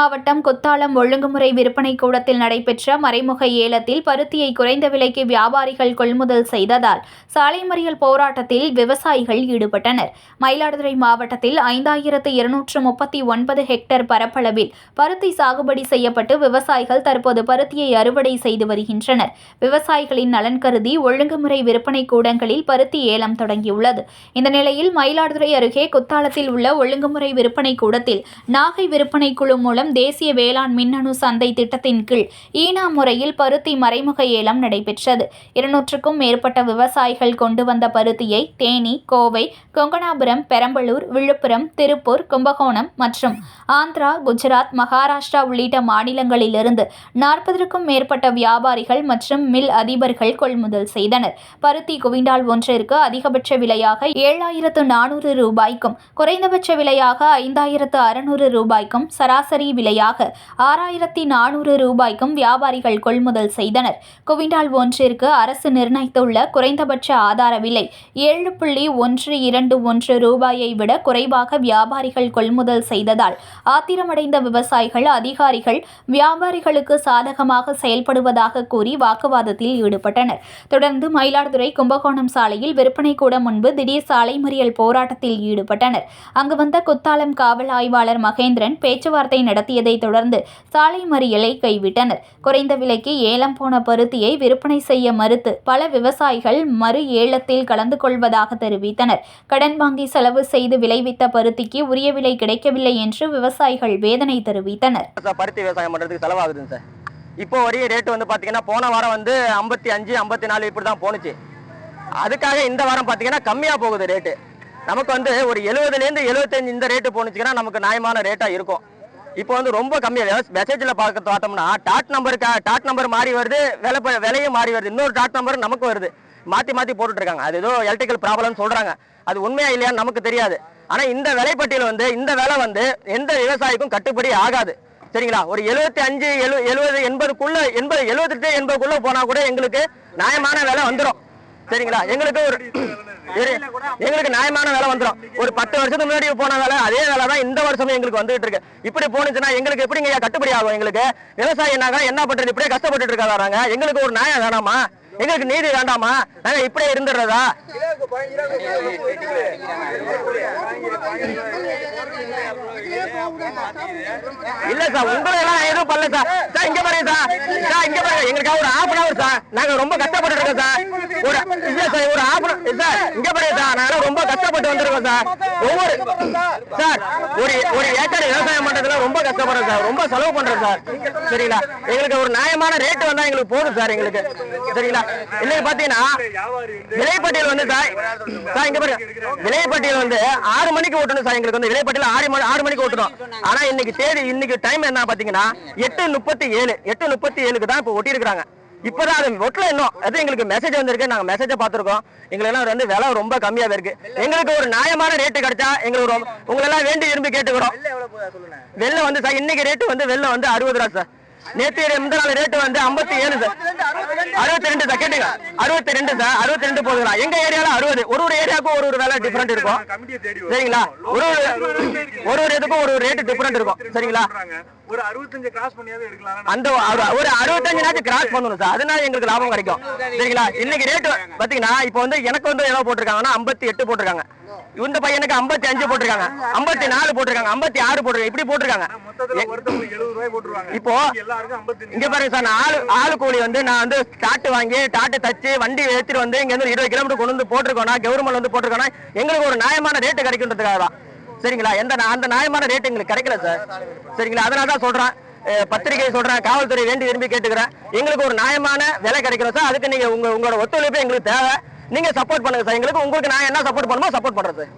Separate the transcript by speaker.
Speaker 1: மாவட்டம் குத்தாலம் ஒழுங்குமுறை விற்பனை கூடத்தில் நடைபெற்ற மறைமுக ஏலத்தில் பருத்தியை குறைந்த விலைக்கு வியாபாரிகள் கொள்முதல் செய்ததால் சாலை மறியல் போராட்டத்தில் விவசாயிகள் ஈடுபட்டனர். மயிலாடுதுறை மாவட்டத்தில் 5239 ஹெக்டேர் பரப்பளவில் பருத்தி சாகுபடி செய்யப்பட்டு விவசாயிகள் தற்போது பருத்தியை அறுவடை செய்து வருகின்றனர். விவசாயிகளின் நலன் கருதி ஒழுங்குமுறை விற்பனை கூடங்களில் பருத்தி ஏலம் தொடங்கியுள்ளது. இந்த நிலையில் மயிலாடுதுறை அருகே குத்தாலத்தில் உள்ள ஒழுங்குமுறை விற்பனை கூடத்தில் நாகை விற்பனை குழு மூலம் தேசிய வேளாண் மின்னணு சந்தை திட்டத்தின் கீழ் ஈனா முறையில் பருத்தி மறைமுக ஏலம் நடைபெற்றது. 200க்கும் மேற்பட்ட விவசாயிகள் கொண்டு வந்த பருத்தியை தேனி, கோவை, கொங்கணாபுரம், பெரம்பலூர், விழுப்புரம், திருப்பூர், கும்பகோணம் மற்றும் ஆந்திரா, குஜராத், மகாராஷ்டிரா உள்ளிட்ட மாநிலங்களிலிருந்து 40க்கும் மேற்பட்ட வியாபாரிகள் மற்றும் மில் அதிபர்கள் கொள்முதல் செய்தனர். பருத்தி குவிண்டால் ஒன்றிற்கு அதிகபட்ச விலையாக 7400 ரூபாய்க்கும் குறைந்தபட்ச விலையாக 5600 ரூபாய்க்கும் சராசரி விலையாக 6400 ரூபாய்க்கும் வியாபாரிகள் கொள்முதல் செய்தனர். குவிண்டால் ஒன்றிற்கு அரசு நிர்ணயித்துள்ள குறைந்தபட்ச ஆதார விலை 7.121 ரூபாயை விட குறைவாக வியாபாரிகள் கொள்முதல் செய்ததால் ஆத்திரமடைந்த விவசாயிகள் அதிகாரிகள் வியாபாரிகளுக்கு சாதகமாக செயல்படுவதாக கூறி வாக்குவாதத்தில் ஈடுபட்டனர். தொடர்ந்து மயிலாடுதுறை கும்பகோணம் சாலையில் விற்பனை கூட முன்பு திடீர் சாலை மறியல் போராட்டத்தில் ஈடுபட்டனர். அங்கு வந்த குத்தாலம் காவல் ஆய்வாளர் மகேந்திரன் பேச்சுவார்த்தை நடத்தியதை தொடர்ந்து சாலை மறியலை கைவிட்டனர். குறைந்த விலைக்கு ஏலம் போன பருத்தியை விற்பனை செய்ய மறுத்து பல விவசாயிகள் மறு ஏலத்தில் கலந்து கொள்வதாக தெரிவித்தனர். கடன் வாங்கி செலவு செய்து விளைவித்த பருத்திக்கு உரிய விலை கிடைக்கவில்லை என்று விவசாயிகள் வேதனை தெரிவித்தனர்.
Speaker 2: பருத்தி விவசாயம் பண்றதுக்கு செலவாகுதுங்க சார். இப்போ வரைய ரேட்டு வந்து பாத்தீங்கன்னா போன வாரம் வந்து 55, 54 இப்படி தான் போனுச்சு. அதுக்காக இந்த வாரம் பாத்தீங்கன்னா கம்மியா போகுது ரேட்டு. நமக்கு வந்து ஒரு 70லேருந்து 75 இந்த ரேட்டு போனுச்சுன்னா நமக்கு நியாயமான ரேட்டா இருக்கும். இப்போ வந்து ரொம்ப கம்மியாக மெசேஜில் பார்த்தோம்னா டாட் நம்பர் மாறி வருது, விலையும் மாறி வருது. இன்னொரு டாட் நம்பர் நமக்கு வருது. மாற்றி போட்டுட்டு இருக்காங்க. அது ஏதோ எலக்ட்ரிக்கல் ப்ராப்ளம் சொல்றாங்க. அது உண்மையா இல்லையான்னு நமக்கு தெரியாது. ஆனால் இந்த விலைப்பட்டியல் வந்து இந்த விலை வந்து எந்த விவசாயிக்கும் கட்டுப்படி ஆகாது. சரிங்களா? ஒரு 75, 70, 80க்குள்ள 78, 80க்குள்ள போனா கூட எங்களுக்கு நியாயமான விலை வந்துடும். சரிங்களா? எங்களுக்கு நியாயமான வேலை வந்துடும். ஒரு 10 வருஷத்துக்கு முன்னாடி போன வேலை அதே வேலை தான் இந்த வருஷமும் எங்களுக்கு வந்துட்டு இருக்கு. இப்படி போனுச்சுன்னா எங்களுக்கு எப்படிங்க கட்டுப்படி ஆகும்? எங்களுக்கு விவசாயி என்ன பண்றது? இப்படியே கஷ்டப்பட்டு இருக்காங்க. எங்களுக்கு ஒரு நியாயம் வேணாமா? எங்களுக்கு நீதி வேண்டாமா? நாங்க இப்படியே இருந்துடுறதா? இல்ல சார், உங்களை எல்லாம் எதுவும் பண்ணல சார். இங்க பாருங்க சார், இங்க பாருங்க, எங்களுக்காக ஒரு ½ hour சார், நாங்க ரொம்ப கஷ்டப்பட்டு இருக்கோம் சார். இல்ல சார், ஒரு ½ hour சார், இங்க பாருங்க சார், நாங்க ரொம்ப கஷ்டப்பட்டு வந்திருக்கோம் சார். சார் ஒரு ஏக்கர் விவசாயம் பண்றதுல ரொம்ப கஷ்டப்படுறோம் சார், ரொம்ப செலவு பண்றோம் சார். சரிங்களா? எங்களுக்கு ஒரு நியாயமான ரேட்டு வந்தா எங்களுக்கு போதும் சார். எங்களுக்கு சரிங்களா? இன்னைக்கு பாத்தீங்கன்னா விலைப்பட்டியல் வந்து சார் இங்க பாருங்க, விலைப்பட்டியல் வந்து 6 மணிக்கு ஓட்டணும் சார். எங்களுக்கு வந்து விலைப்பட்டியல் 6 மணிக்கு ஓட்டணும். ஆனா இன்னைக்கு டைம் என்ன பாத்தீங்கன்னா 8:37க்கு தான் இப்ப ஒட்டி இருக்காங்க. இப்பதான் அது ஒட்டல இன்னும். அது எங்களுக்கு மெசேஜ் வந்திருக்கு. நாங்க மெசேஜ பாத்துருக்கோம். எங்களுக்கு எல்லாம் வந்து விலை ரொம்ப கம்மியாவே இருக்கு. எங்களுக்கு ஒரு நியாயமான ரேட்டு கிடைச்சா எங்களுக்கு உங்களெல்லாம் வேண்டி விரும்பி கேட்டுக்கிறோம். வெள்ள வந்து சார் இன்னைக்கு ரேட்டு வந்து வெள்ள வந்து 60 ரூபா சார். நேற்று முந்த நாள் ரேட்டு வந்து 57 சார். 62 சார். கேட்டுங்க, 62 சார். 62 போதுங்களா? எங்க ஏரியால 60. ஒரு ஏரியாவுக்கும் ஒரு வேலை டிஃபரெண்ட் இருக்கும். சரிங்களா? ஒரு இதுக்கும் ஒரு ரேட் டிஃபரெண்ட் இருக்கும். சரிங்களா?
Speaker 3: ஒரு 65 கிராஸ் பண்ணியாவே எடுக்கலாம்.
Speaker 2: அந்த ஒரு 65 கிராஸ் பண்ணணும் சார். அதனால எங்களுக்கு லாபம் கிடைக்கும். சரிங்களா? இன்னைக்கு ரேட் பாத்தீங்கன்னா இப்போ வந்து எனக்கு வந்து எவ்வளவு போட்டிருக்காங்கன்னா 58 போட்டிருக்காங்க. இந்த பையனுக்கு 55 போட்டிருக்காங்க, 54 போட்டிருக்காங்க, 56 போட்டிருக்காங்க. இப்படி போட்டிருக்காங்க. இப்போ இங்க பாருங்க சார், ஆளு கூலி வந்து நான் வந்து டாட்டு தச்சு வண்டி ஏற்றிட்டு வந்து இங்க இருந்து 20 கிலோமீட்டர் கொண்டு வந்து போட்டிருக்கோம்னா, கவர்மெண்ட் வந்து போட்டிருக்கோம்னா எங்களுக்கு ஒரு நியாயமான ரேட்டு கிடைக்கின்றதுக்காக தான். சரிங்களா? அந்த நியாயமான ரேட்டு எங்களுக்கு கிடைக்கல சார். சரிங்களா? அதனாலதான் சொல்றேன், பத்திரிகை சொல்றேன், காவல்துறை வேண்டி விரும்பி கேட்டுக்கிறேன். எங்களுக்கு ஒரு நியாயமான விலை கிடைக்கணும் சார். அதுக்கு நீங்க உங்களோட ஒத்துழைப்பு எங்களுக்கு தேவை. நீங்க சப்போர்ட் பண்ணுங்க சார். உங்களுக்கு நான் என்ன சப்போர்ட் பண்ணுமோ சப்போர்ட் பண்றேன் சார்.